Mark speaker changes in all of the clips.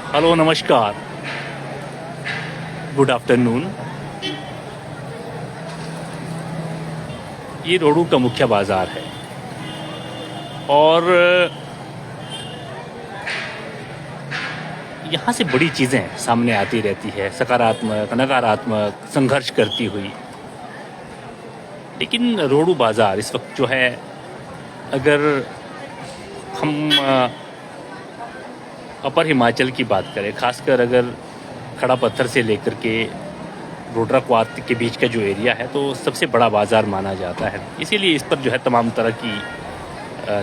Speaker 1: Hello नमस्कार, good afternoon. ये रोडू का मुख्य बाज़ार है और यहाँ से बड़ी चीज़ें सामने आती रहती है, सकारात्मक नकारात्मक संघर्ष करती हुई। लेकिन रोडू बाज़ार इस वक्त जो है, अगर हम अपर हिमाचल की बात करें, खासकर अगर खड़ा पत्थर से लेकर के रोडरा क्वाथ के बीच का जो एरिया है, तो सबसे बड़ा बाज़ार माना जाता है। इसीलिए इस पर जो है तमाम तरह की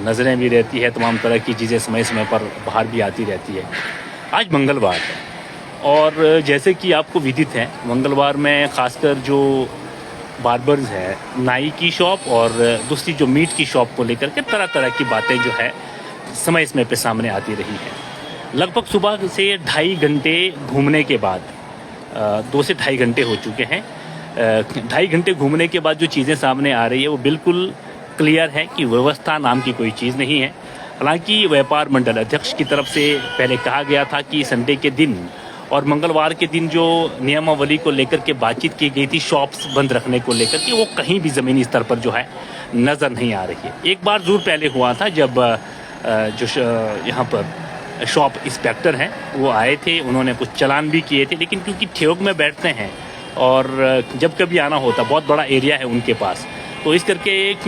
Speaker 1: नज़रें भी रहती है, तमाम तरह की चीज़ें समय समय पर बाहर भी आती रहती है। आज मंगलवार है और जैसे कि आपको विदित है, मंगलवार में ख़ासकर जो बार्बर्स है, नाई की शॉप और दूसरी जो मीट की शॉप को लेकर के तरह तरह की बातें जो है समय समय पे सामने आती रही है। लगभग सुबह से 2.5 घंटे घूमने के बाद 2 से 2.5 घंटे हो चुके हैं। 2.5 घंटे घूमने के बाद जो चीज़ें सामने आ रही है वो बिल्कुल क्लियर है कि व्यवस्था नाम की कोई चीज़ नहीं है। हालांकि व्यापार मंडल अध्यक्ष की तरफ से पहले कहा गया था कि संडे के दिन और मंगलवार के दिन जो नियमावली को लेकर के बातचीत की गई थी, शॉप्स बंद रखने को लेकर के, वो कहीं भी ज़मीनी स्तर पर जो है नज़र नहीं आ रही है। एक बार ज़रूर पहले हुआ था जब जो यहाँ पर शॉप इंस्पेक्टर हैं वो आए थे, उन्होंने कुछ चालान भी किए थे। लेकिन क्योंकि ठेयोग में बैठते हैं और जब कभी आना होता, बहुत बड़ा एरिया है उनके पास, तो इस करके एक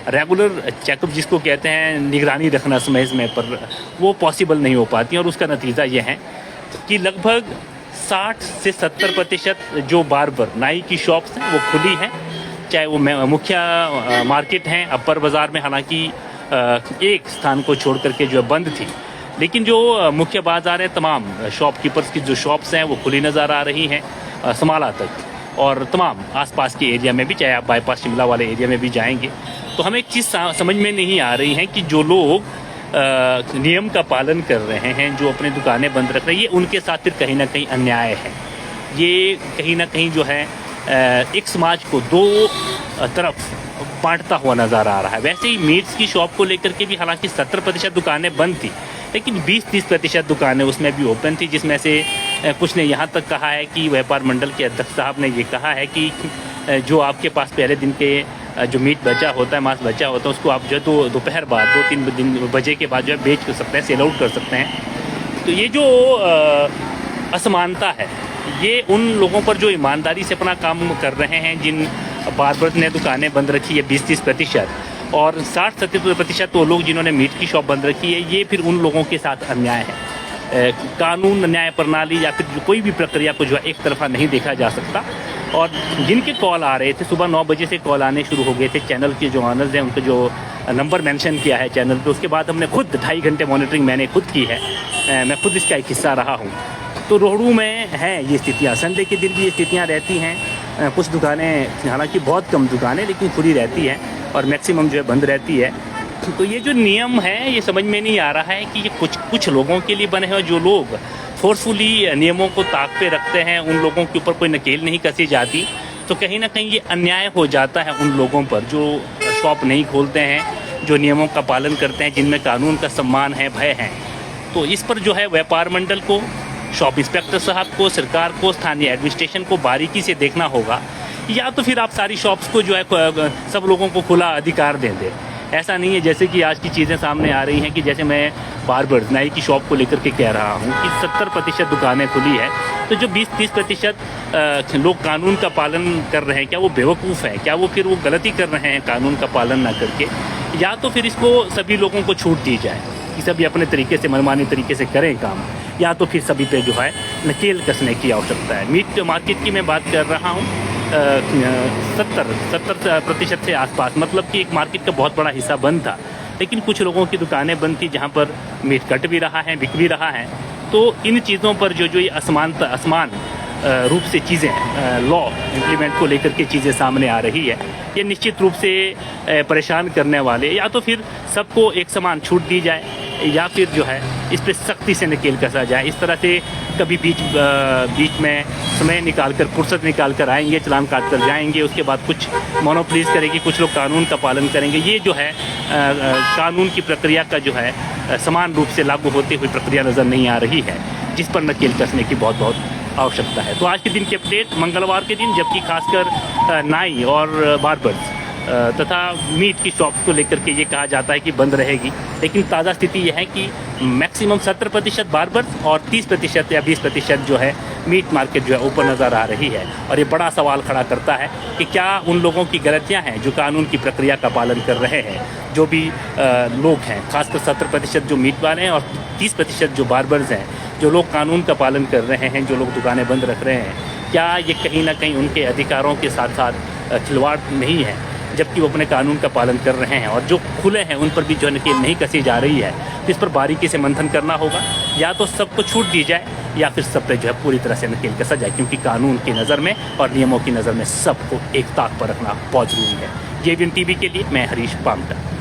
Speaker 1: रेगुलर चेकअप जिसको कहते हैं, निगरानी रखना समय समय पर, वो पॉसिबल नहीं हो पाती। और उसका नतीजा ये है कि लगभग 60 से 70% जो बार्बर नाई की शॉप्स हैं वो खुली हैं, चाहे वो मुख्य मार्केट हैं अपर बाज़ार में। हालांकि एक स्थान को छोड़ करके जो है बंद थी, लेकिन जो मुख्य बाज़ार है, तमाम शॉपकीपर्स की जो शॉप्स हैं वो खुली नज़र आ रही हैं, समाला तक और तमाम आसपास के एरिया में भी। चाहे आप बाईपास शिमला वाले एरिया में भी जाएंगे तो हमें एक चीज़ समझ में नहीं आ रही है कि जो लोग नियम का पालन कर रहे हैं, जो अपनी दुकानें बंद रख रहे हैं, ये उनके साथ फिर कहीं ना कहीं अन्याय है। ये कहीं ना कहीं जो है एक समाज को दो तरफ बांटता हुआ नज़र आ रहा है। वैसे ही मीट्स की शॉप को लेकर के भी हालांकि 70% दुकानें बंद थी, लेकिन 20-30% दुकानें उसमें भी ओपन थी, जिसमें से कुछ ने यहाँ तक कहा है कि व्यापार मंडल के अध्यक्ष साहब ने ये कहा है कि जो आपके पास पहले दिन के जो मीट बचा होता है, मांस बचा होता है, उसको आप जो है दोपहर बाद 2-3 बजे के बाद जो है बेच कर सकते हैं, सेल आउट कर सकते हैं। तो ये जो असमानता है, ये उन लोगों पर जो ईमानदारी से अपना काम कर रहे हैं, जिन बार्बर ने दुकानें बंद रखी है 20-30%, और 60-70% वो लोग जिन्होंने मीट की शॉप बंद रखी है, ये फिर उन लोगों के साथ अन्याय है। कानून, न्याय प्रणाली या फिर कोई भी प्रक्रिया को जो है एक तरफा नहीं देखा जा सकता। और जिनके कॉल आ रहे थे, सुबह 9 बजे से कॉल आने शुरू हो गए थे, चैनल के जो ऑनर्स हैं उनका जो नंबर मेंशन किया है चैनल पे, उसके बाद हमने खुद 2.5 घंटे मॉनिटरिंग मैंने खुद की है, मैं खुद इसका एक हिस्सा रहा हूँ। तो रोहड़ू में हैं ये स्थितियाँ, संडे के दिन भी ये स्थितियाँ रहती हैं। कुछ दुकानें, हालांकि बहुत कम दुकानें, लेकिन खुली रहती हैं और मैक्सिमम जो है बंद रहती है। तो ये जो नियम है, ये समझ में नहीं आ रहा है कि ये कुछ लोगों के लिए बने हैं। जो लोग फोर्सफुली नियमों को ताक पे रखते हैं, उन लोगों के ऊपर कोई नकेल नहीं कसी जाती, तो कहीं ना कहीं ये अन्याय हो जाता है उन लोगों पर जो शॉप नहीं खोलते हैं, जो नियमों का पालन करते हैं, जिनमें कानून का सम्मान है, भय है। तो इस पर जो है व्यापार मंडल को, शॉप इंस्पेक्टर साहब को, सरकार को, स्थानीय एडमिनिस्ट्रेशन को बारीकी से देखना होगा, या तो फिर आप सारी शॉप्स को जो है सब लोगों को खुला अधिकार दे दें। ऐसा नहीं है जैसे कि आज की चीज़ें सामने आ रही हैं कि जैसे मैं बार्बर नाई की शॉप को लेकर के कह रहा हूं कि 70% दुकानें खुली है, तो जो 20-30% लोग कानून का पालन कर रहे हैं, क्या वो बेवकूफ़ हैं? क्या वो फिर वो गलती कर रहे हैं कानून का पालन ना करके? या तो फिर इसको सभी लोगों को छूट दी जाए कि सभी अपने तरीके से, मनमानी तरीके से करें काम, या तो फिर सभी पे जो है नकेल कसने की आवश्यकता है। मीट मार्केट की मैं बात कर रहा हूँ, 70% से आसपास, मतलब कि एक मार्केट का बहुत बड़ा हिस्सा बंद था, लेकिन कुछ लोगों की दुकानें बंद थी जहां पर मीट कट भी रहा है, बिक भी रहा है। तो इन चीज़ों पर जो ये असमान रूप से चीज़ें लॉ इम्प्लीमेंट को लेकर के चीज़ें सामने आ रही है, ये निश्चित रूप से परेशान करने वाले, या तो फिर सबको एक समान छूट दी जाए या फिर जो है इस पर सख्ती से नकेल कसा जाए। इस तरह से कभी बीच में समय निकाल कर, फुर्सत निकाल कर आएंगे, चालान काट कर जाएंगे, उसके बाद कुछ मोनोपोलीज करेगी, कुछ लोग कानून का पालन करेंगे। ये जो है कानून की प्रक्रिया का जो है समान रूप से लागू होती हुई प्रक्रिया नज़र नहीं आ रही है, जिस पर नकेल कसने की बहुत बहुत आवश्यकता है। तो आज के दिन की अपडेट मंगलवार के दिन, जबकि खासकर नाई और बार्बर्स तथा मीट की शॉप्स को लेकर के ये कहा जाता है कि बंद रहेगी, लेकिन ताज़ा स्थिति यह है कि मैक्सिमम 70% बार्बर्स और 30% या 20% जो है मीट मार्केट जो है ऊपर नज़र आ रही है। और ये बड़ा सवाल खड़ा करता है कि क्या उन लोगों की गलतियां हैं जो कानून की प्रक्रिया का पालन कर रहे हैं, जो भी लोग हैं, खासकर 70% जो मीट वाले हैं और 30% जो बार्बर्स हैं, जो लोग कानून का पालन कर रहे हैं, जो लोग दुकानें बंद रख रहे हैं, क्या ये कहीं ना कहीं उनके अधिकारों के साथ साथ खिलवाड़ नहीं है, जबकि वो अपने कानून का पालन कर रहे हैं। और जो खुले हैं उन पर भी जो नकेल नहीं कसी जा रही है, तो इस पर बारीकी से मंथन करना होगा। या तो सबको छूट दी जाए या फिर सब पे जो है पूरी तरह से नकेल कसा जाए, क्योंकि कानून की नज़र में और नियमों की नज़र में सबको एक ताक पर रखना बहुत ज़रूरी है। JVN TV के लिए मैं हरीश पामटा।